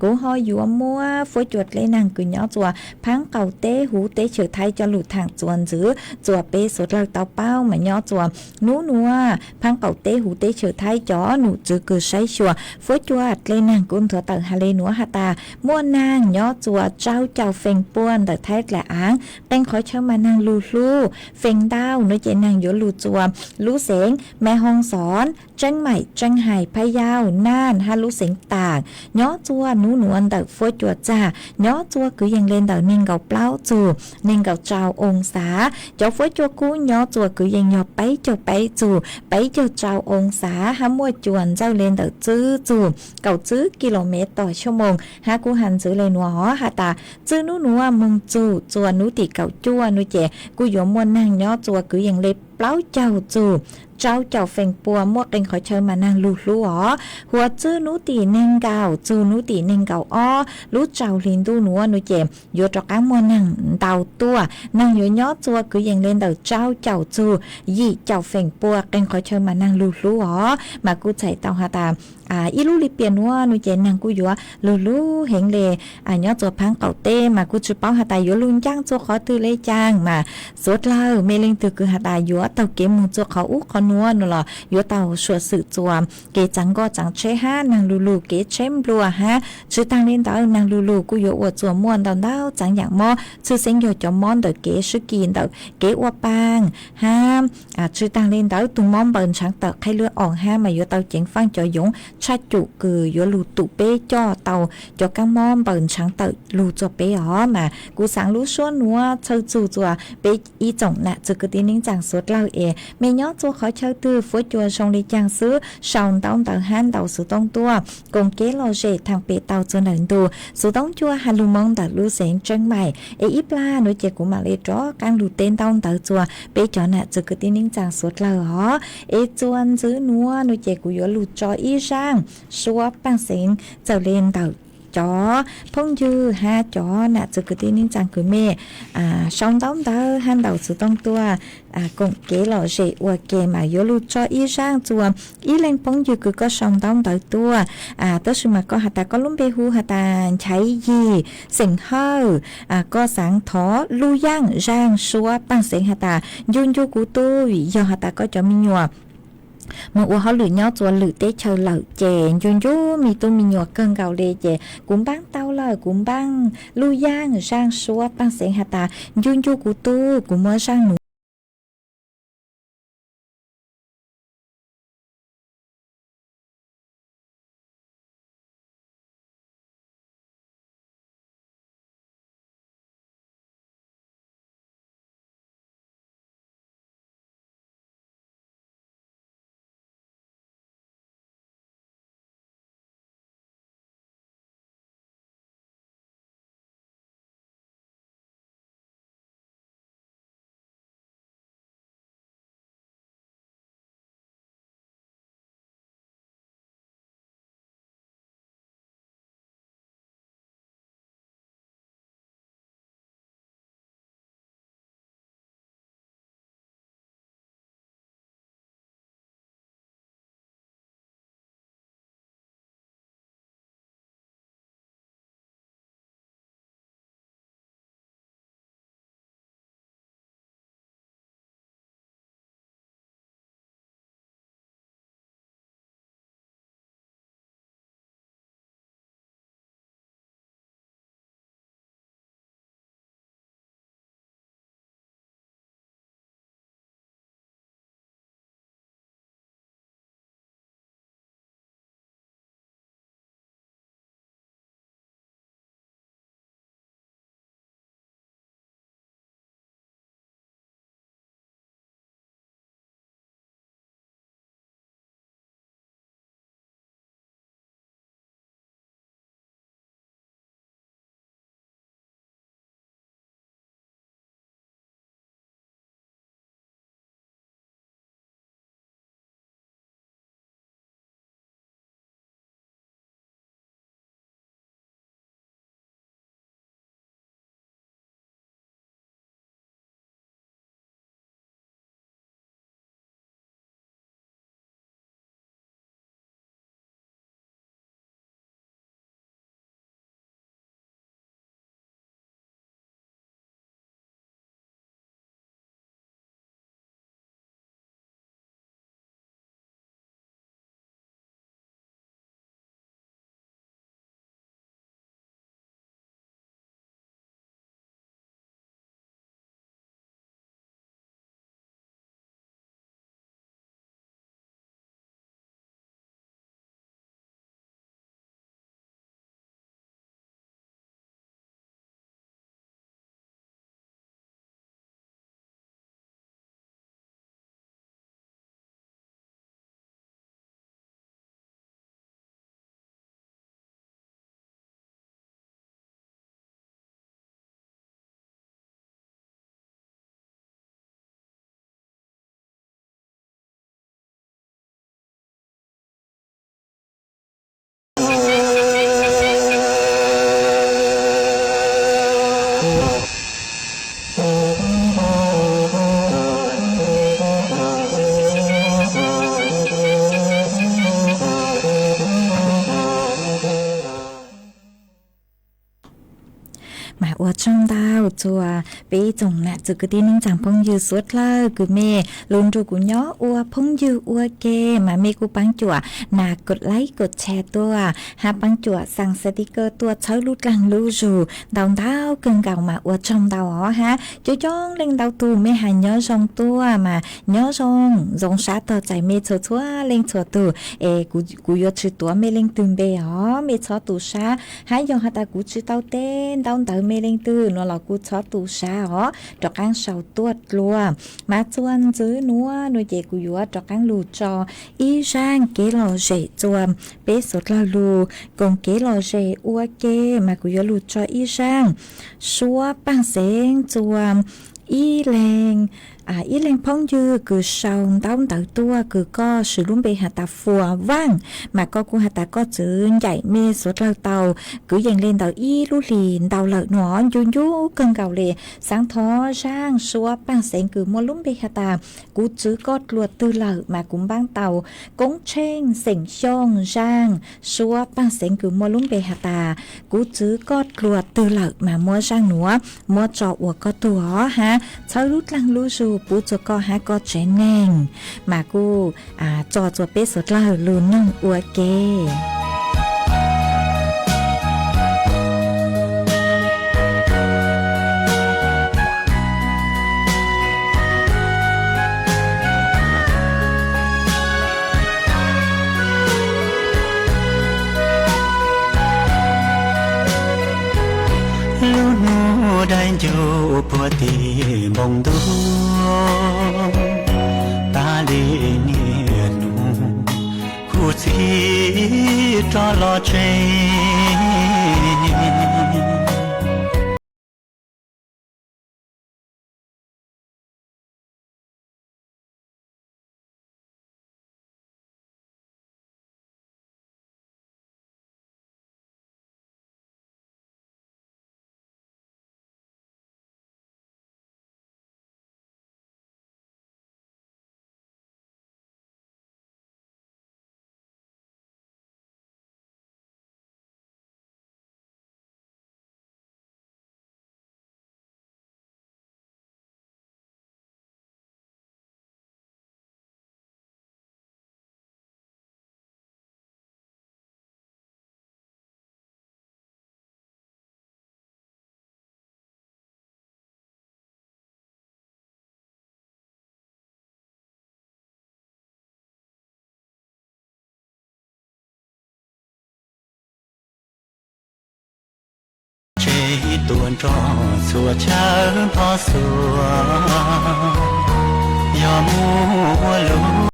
กูหอยอยู่มัวฝนจวดเลยนางกูย่อจัวพังเก่าเต้หูเต้เฉยไทยจะหลุดทางจวนซื้อจัวเป้สุดเลยเตาเป้ามาย่อจัวนัวพังเก่าเต้หูเต้เฉยไทยจอหนูจื้อคือใช้ชัวฝนจวดเลยนางกุนเถอเตอฮาเลนัวหาตามัวนางย่อจัวเจ้าเฟงป้วนแต่ไทยแหละอ้างเป็นขอเชื่อมานางลูเฟงดาวหนูเจนางอยู่ลูจัวลูเสงแม่ห้องสอนเจังใหม่จังไห่พะยาวน่านฮาลูเสงตากย่อจัวหนูนเตอฝนจวดจ้าย่อจัวคือยังเล่นเตอนิ่งเก่าเปล่าจูนิ่งเก่าเจ้าองศาเจ้าฝนจัวกูย่อจัวคือยังย่อไปจูไปเจ้าองศาหามัวจวนเจ้าเล่นเตอจูเก่าจื้อกิโลเมตรต่อชั่วโมงหากูหันจื้อเลยนัวหอหาตาจื้อนัวมึงจัวนุติเก่าจัวนุเจกูยอมมวนนางย่อจัวคือยังเล็บเปล่าเจ้าเจ้าเฟงปัวมัวเก่งขอเชิญมานางลูอ๋อหัวจื้อนุตีเน่งเก่าจูนุตีเน่งเก่าอ้อรู้เจ้าลินดูหนัวนุเจอยู่ตอกางมัวนางเต่าตัวนางอยู่ย่อจัวคือยังเล่นเต่าเจ้าจูยี่เจ้าเฟงปัวเก่งขอเชิญมานางลูอ๋อมากูใจเต่าหาตาอีลูลิเปียนัวนุเจนางกูอยู่ลูเฮงเลย่อจัวพังเก่าเต้มากูจุเป้าหาตาอยู่ลุนจ้างจัวขอตือเลยจ้างมาสดเล่าเมลิงตือคือหาตาอยู่เต่าเกมมึงจัวเขาอุขนัวนั่นหรออยู่เต่าสวดสื่อจัวเกจังก็จังเชห้านางลูเกเชมบลัวฮะชื่อตังเล่นเต่านางลูกูอยู่อวดจัวม่วนเต่าเต้าจังอย่างมอชื่อเซ็งอยู่จอมอนเต่าเกชื่อกินเต่าเกอวปางห้ามชื่อตังเล่นเต่าตุ้มมอมเบิ่นช้างเต่าไข้เลือดออกห้ามาอยู่เต่าเจ๋งฟังจอยงชัดจุคืออยู่ลูตุเป้จ่อเต่าจอกังมอมเบิ่นช้างเต่าลูจ่อเป้อ๋อมากูสั่งลูส่วนนัวเชิญจู่จัวเป้อีจ่งน่ะจะกตินิ่งจังสดเล่าเมย่อจัวขอเชิญตือฝุจัวชงลีจังซื้อชาวเต่าฮันเต่าสุต้องตัวกงเกโลเจทางเปเต่าจนหลังดูสุต้องจัวฮันลูมองเต่าลูเสงเชียงใหม่อีปลาหน่วยเจกูมาเลจ่อกังลูเต้นเต่าจัวเป้จ่อน่ะจะกตินิ่งจังสดเล่าอ๋อจวนซื้อนัวหน่วยเจกูอยู่ลูจ่ออีช่างชัวปังเสงเจ้าเล่นเต่าจอพงยือห้าจอน่ะจะกตินิ่งจังคือเมช่องเต่าฮันเต่าสุต้องตัวกงเกหล่อเจอวเกมาโยลูจ่ออีช่างจัวอีเล่นพงยือคือก็ช่องเต่าตัวตัวสมัยก็หาตาก็ลุ่มเบหูหาตาใช้ยีเสียงเฮาก็สังทอลู่ย่างร่างชัวปังเสียงหาตายุนยูกูตุ้ยยอหาตาก็จะมีหยว mà ua họ lử nhau chùa lử tết chờ lử chè chun chú mi tu mi nhọ cơn gạo lê chè cũng bán tao lời cũng bán lui giang sang xua bán sen hạt ta chun chú của tu cũng mới sang nữaว่าช่องดาวจัวปีจงละจุกตีนิ่งจังพงยืสุดเลยกูเมลุนจูกูย้ออัวพงยือัวเกมาเมกูปังจัวนากดไลค์กดแชร์ตัวหาปังจัวสั่งสติกเกอร์ตัวเช้าลุดลังลูจูดาวดาวเกินเก่ามาอัวช่องดาวอ๋อฮะจ้จ้องเล่งดาวตูไม่หายย้อช่องตัวมาย้อช่องจงชาต่อใจเมชัวชัวเล่งชัวตัวกูยอชื่อตัวเมเล่งตึงเบอ๋อเมชอตูชาหายยองหาตากูชื่อเต้าเต้นดาวเต๋อเมเล่งตื่นเรากูชอตูชาอ๋อดอกอังเสาตัวรัวมาจวนซื้อนัวหน่วยเจกูยัวดอกอังลูจออีช่างเกลอเจจวมเปสดลาลูกงเกลอเจอัวเกมากูยัวลูจออีช่างชัวปังเสงจวมอีแรงอีแรงพองยืคือชาวต้นเต่าตัวคือก็สืบรุ่มไปหาตาฟัวว่างมาก็กูหาตาก็จืนใหญ่เมสดเราเต่าคือยังเล่นเต่าอีลูลีนเต่าเหล่าหนอนยุนยุเกินเก่าเลยสังท้อช่างชัวปังเสงคือมัวลุ่มไปหาตากูจื้อก็ตรวจตื้อเหล่ามากุ้มบ้างเต่ากงเช่งเสียงช่องช่างชัวปังเสงคือมัวลุ่มไปหาตากูจื้อก็ตรวจตื้อเหล่ามามัวช่างหนัวมัวจออัวก็ตัวฮะ เช้ารุดลังรู้สูปูจะก็หาก็เจนแนงมากูจอจัวเป๊ะสดละหือลูนน้องอัวเกได้อยู่พัวตีบงดูตาลีเนียนูคู่สีจอลอเชตัวนรอสัวเช้าพอสัวยอมมัวลู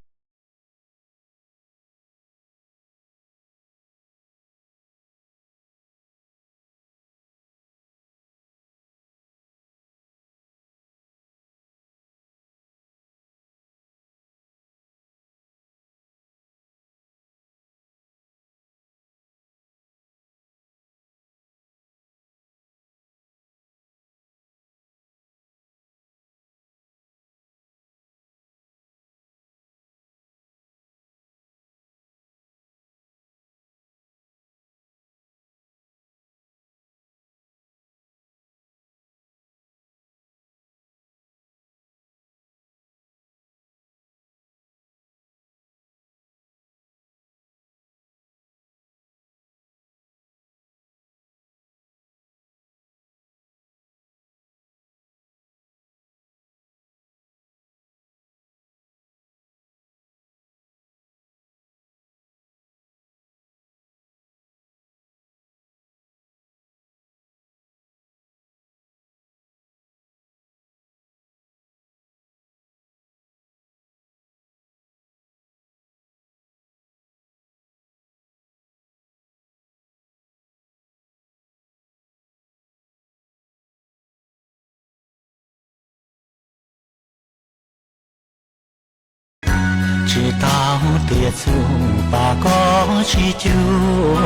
chỉ tao tiệt xuống bà có chi chúa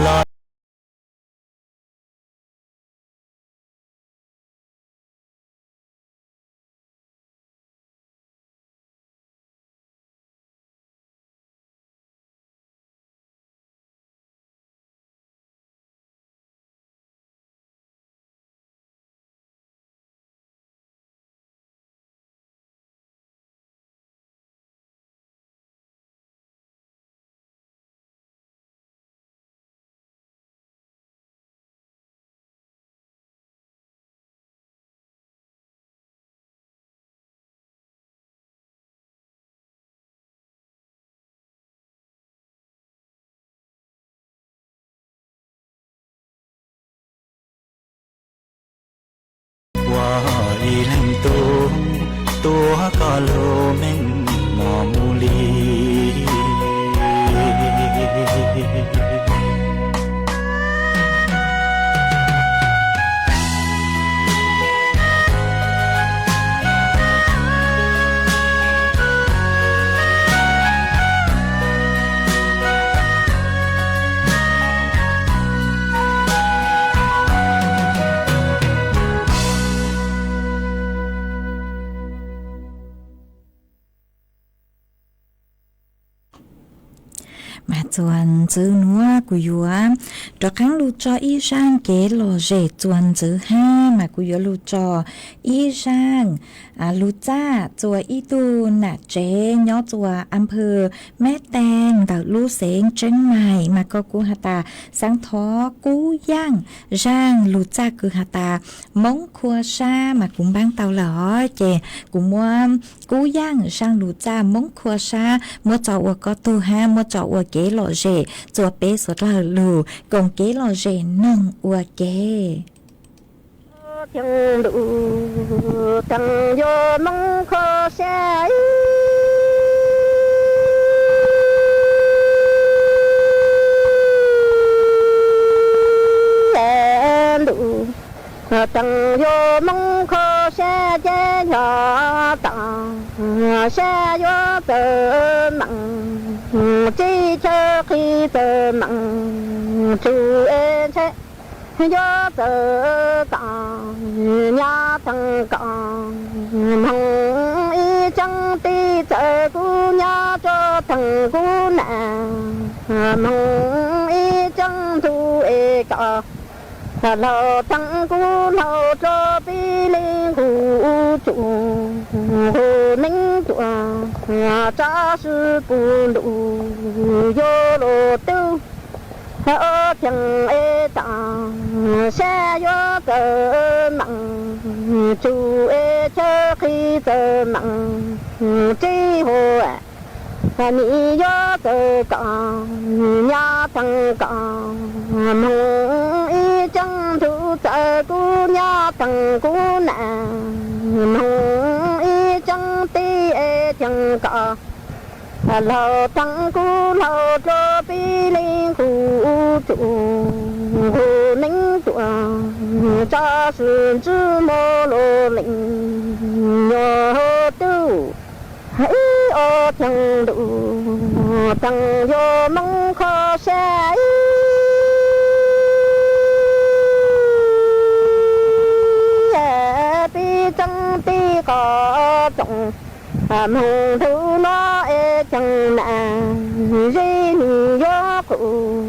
loว่าอีลำตัวก็โลแม่งหมอมูลี chuẩn chữ núa của yếu cho kháng lưu cho y sang kế lò rể chuẩn chữ ha mà của yếu lưu cho y sang lưu cha chùa y tu nà chế nhó chùa âm phơ mẹ tang đào lưu xén chân mày mà có của hà ta sáng thó cú giang rang lưu cha cứ hà ta móng khua sa mà cũng bán tàu lỏ chè cũng mua cú giang sang lưu cha móng khua sa mua chậu có tu ha mua chậu kế lò rể chùa bé sốt là lù còn kế lò rể nâng ua kế chẳng đủ chẳng vô mong khó sẽ đủ chẳng vô mong khó sẽ chế nhỏ tặng sẽ vô tờ mặn chỉ cho khi tờ mặn chú ê chế do tờ tặng nhà thằng con mong y chẳng ti tờ cu nhà cho thằng cu nè mong y chẳng thu ê cả lâu thằng cu lâu cho bi linh cụ chủ hồ ninh chùa cha sư bù lụ vô lô tư ở chẳng ê tạng xe vô cờ mặn chú ê chơ khi cờ mặn chi hồ nị vô cờ cọ nhà thằng cọ mong y chẳng thu cờ cu nhà thằng cu nè mong y chẳng ti ê chẳng cọ lâu thằng cu lâu cho bi linh cụ chủ hồ ninh chùa cha sư chư mô lô linh nhờ tư hãy ô thằng đủ thằng vô mong khó sẽ bi chẳng ti có trọng mong thứ nó ê chẳng nà dây nì gió cụ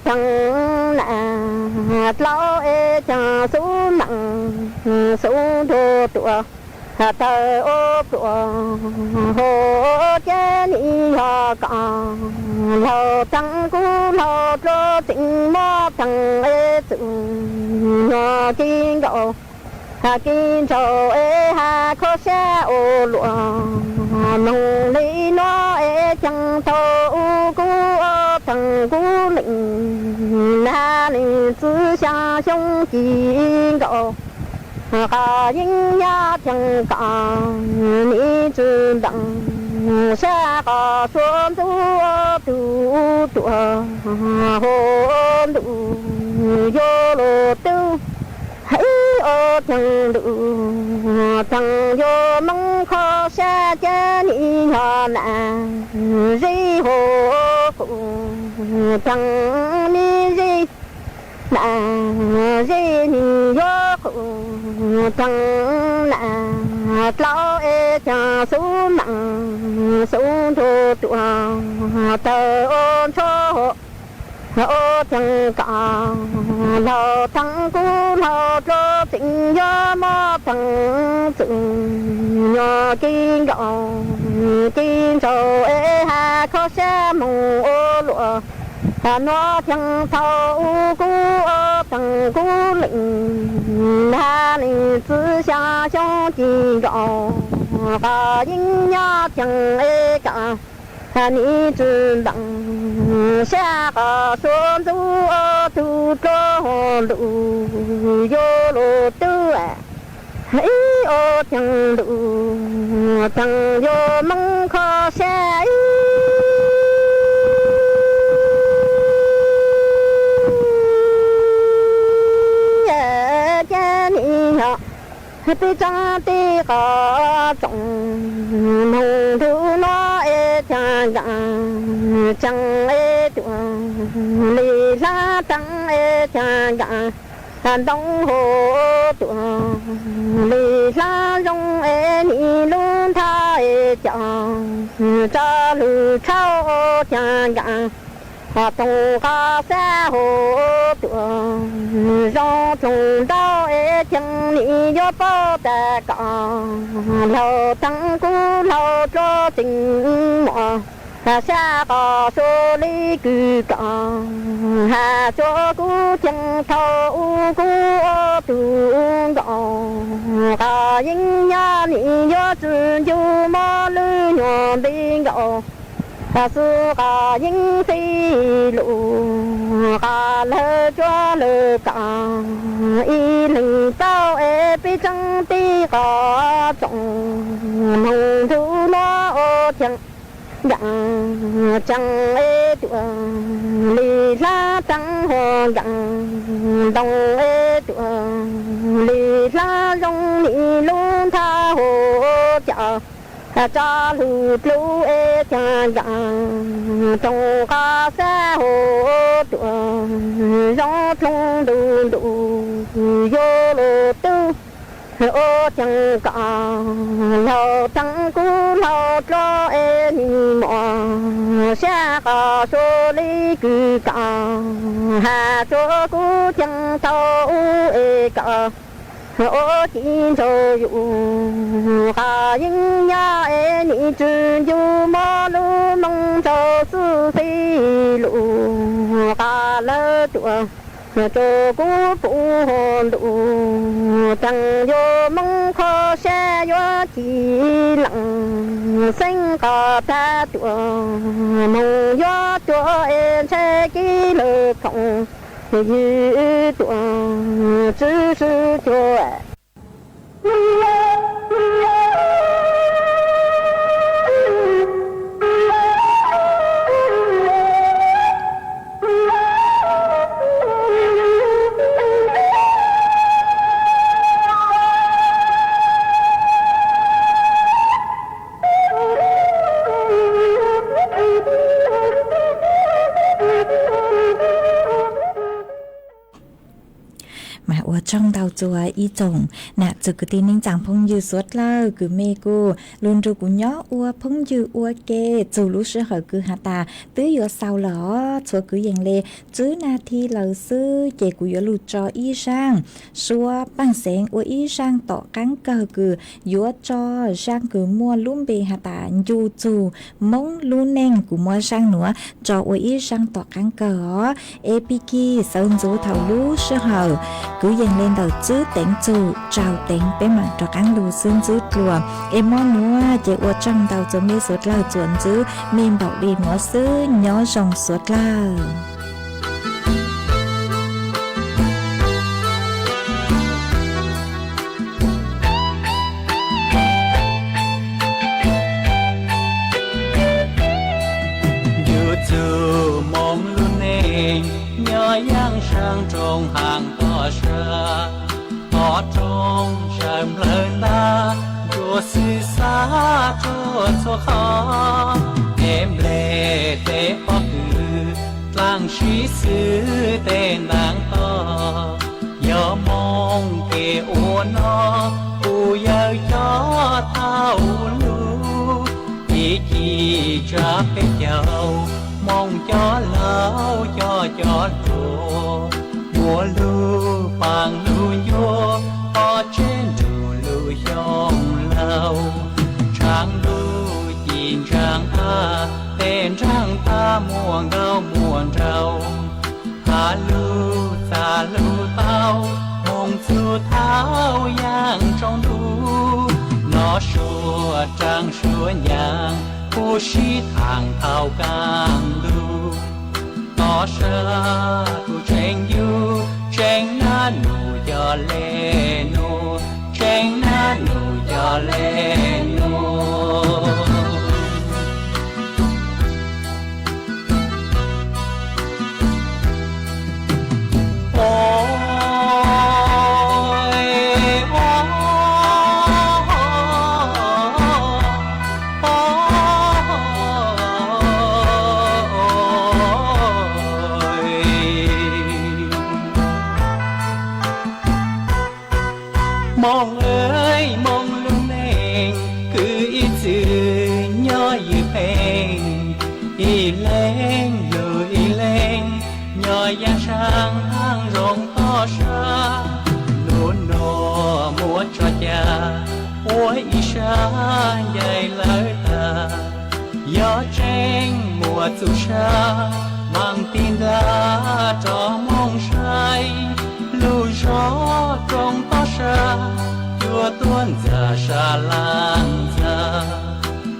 thằng nà lâu ê chẳng xuống nặng xuống thô tụa thờ ô tụa hồ chế nì hò cọ lâu thằng cú lâu cho tình mô thằng ê sự nhỏ kinh gạo kinh trầu ê hà khó xe ô lụa nông lý nó ê chẳng thâu cú ô thằng cú lĩnh na lĩnh tư xa sông kinh gạo khá dính nhá chẳng cả ní chư đặng xa khá xuống tu tu tụa hồ đủ vô lô tư hãy ô thằng đủ thằng vô mong khó xa chế nị nhỏ nà dây hồ phụ thằng ni dây nà dây nị vô phụ thằng nà lâu ê chà xuống nặng xuống thô tụa tờ ôn cho ô thằng cả lâu thằng cú lâu cho tình gió mơ thằng tình nhỏ kinh gạo kinh trầu ê hà khó xe mong ô lụa nó thằng thâu cú ô thằng cú lĩnh hà lĩnh tư xa trong kinh gạo cả dính nhá thằng ê cả ni chư đặng xa cả xuống tu tu cho lụ vô lô tư hãy ô thằng lụ thằng vô mong khó xe cha ni họ tê cha tê có trọng mong thứ nó ê cha gặng chẳng ê tuồng lì la chẳng ê cha gặng đông hồ tuồng lì la rong ê ni luôn tha ê chàng cha lù chao cha gặng Tông ca xa hồ tuồng Rong trùng đau ế chân nị yo bao tà cả Lâu thắng cú lâu cho tình mọ Xa có số lý cư cả Hà cho cú chân thâu cú ô tuồng gạo Cả yên nha nị yo chun yu mô lưu nhọn bình gạo ta sư ca những phi lụ ca lơ cho lơ cả y lưng tao ê bi trăng ti ca trọng mong thu nó ô chẳng chẳng chẳng ê tuồng lì la trăng hồ chẳng đồng ê tuồng lì la rong nị luôn tha hồ chợ cha lù lù ê cha giang trong ca xe hồ tuồng gió trong đủ đủ vô lù tư ô chẳng cả lâu trắng cú lâu cho ê mò xe cả số lý cư cả hà số cú chẳng tao ê cả ô chín số yu ca yên nha ê nị chun yu mô lu mong cho sư phi lụ ca lơ chùa cho cú phụ hồn đủ chẳng vô mong khó xe vô chỉ lặng sinh cả ta chùa mong vô chùa ê xe ký lơ không như tuồng chữ sư chúa trong đầu chùa y chồng nè chữ cứ tin ninh chẳng phong dư suốt lơ cứ mê cô luôn rồi cũng nhó ua phong dư ua kê chù lú sư hở cứ hà ta tứ yo sau lỏ chùa cứ dành lê chứ na thi lờ sư chè của yo lù cho y sang xua bằng sáng ua y sang tỏ cắn cờ cứ yo cho sang cứ mua lúm bề hà ta dù chù mông lú neng của mua sang nữa cho ua y sang tỏ cắn cờ epiki sơn dấu thầu lú sư hở cứ dành lên đầu chữ tiếng chủ trào tiếng bé mặt cho cán lù xương chữ lùa em món nữa chạy qua trong đầu cho mi suốt lao chuẩn chữ mình bảo đi nó xứ nhó dòng suốt lao mong luôn nè nhớ yang sang trong hàng to sơ họ trong sầm lên ta cho sự xa cho khó em lệ tê bóc làng sĩ sư tên nàng to nhớ mong kề ô nó u yêu cho thao lu chỉ cho cái dầu mong cho lâu cho lúa mùa lưu bằng lưu vô ở trên đủ lưu dòng lâu trang lưu nhìn trang a tên trang ta muôn đâu muôn trâu hà lưu ta lưu tao mong chu tháo yang trong lưu nó xua trang xua nhang cô sĩ thang thao càng lưu nó sơ tu tranh du tranh na nụ cho lê nụ tranh na nụ cho lê nụ mong ơi mong luôn nè 我祖上忙定的着梦水路上中到山有端着沙浪子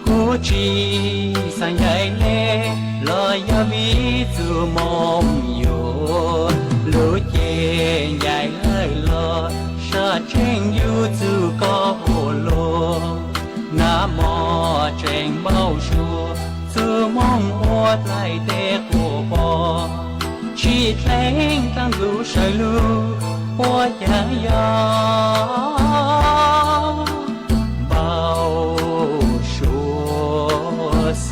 估计三夜嘞老要为做梦游路见夜来了沙真有足够路那么真冒说做梦我来的火爆去听当路上路我也要报说是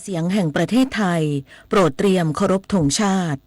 เสียงแห่งประเทศไทยโปรดเตรียมเคารพธงชาติ